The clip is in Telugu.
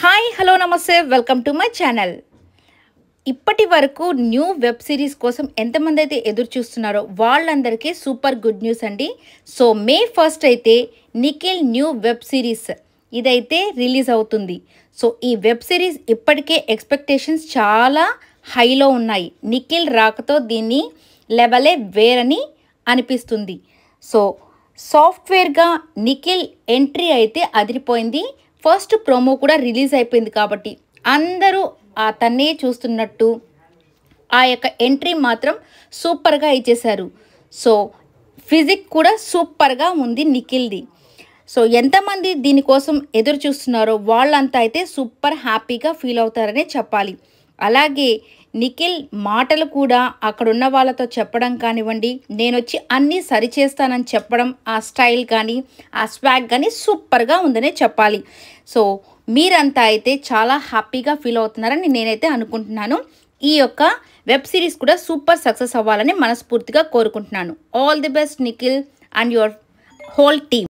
హాయ్ హలో నమస్తే వెల్కమ్ టు మై ఛానల్. ఇప్పటి వరకు న్యూ వెబ్ సిరీస్ కోసం ఎంతమంది అయితే ఎదురు చూస్తున్నారో వాళ్ళందరికీ సూపర్ గుడ్ న్యూస్ అండి. సో మే 1 అయితే నిఖిల్ న్యూ వెబ్ సిరీస్ ఇదైతే రిలీజ్ అవుతుంది. సో ఈ వెబ్ సిరీస్ ఇప్పటికే ఎక్స్పెక్టేషన్స్ చాలా హైలో ఉన్నాయి. నిఖిల్ రాకతో దీన్ని లెవెలే వేరని అనిపిస్తుంది. సో సాఫ్ట్వేర్గా నిఖిల్ ఎంట్రీ అయితే అదిరిపోయింది. ఫస్ట్ ప్రోమో కూడా రిలీజ్ అయిపోయింది కాబట్టి అందరూ అతన్నే చూస్తున్నట్టు ఆ యొక్క ఎంట్రీ మాత్రం సూపర్గా ఇచ్చేశారు. సో ఫిజిక్ కూడా సూపర్గా ఉంది నిఖిల్ది. సో ఎంతమంది దీనికోసం ఎదురు చూస్తున్నారో వాళ్ళంతా అయితే సూపర్ హ్యాపీగా ఫీల్ అవుతారనే చెప్పాలి. అలాగే నిఖిల్ మాటలు కూడా అక్కడున్న వాళ్ళతో చెప్పడం కానివ్వండి, నేను వచ్చి అన్నీ సరిచేస్తానని చెప్పడం, ఆ స్టైల్ కానీ ఆ స్వాగ్ కానీ సూపర్గా ఉందనే చెప్పాలి. సో మీరంతా అయితే చాలా హ్యాపీగా ఫీల్ అవుతున్నారని నేనైతే అనుకుంటున్నాను. ఈ యొక్క వెబ్ సిరీస్ కూడా సూపర్ సక్సెస్ అవ్వాలని మనస్ఫూర్తిగా కోరుకుంటున్నాను. All the best Nikhil and your whole team.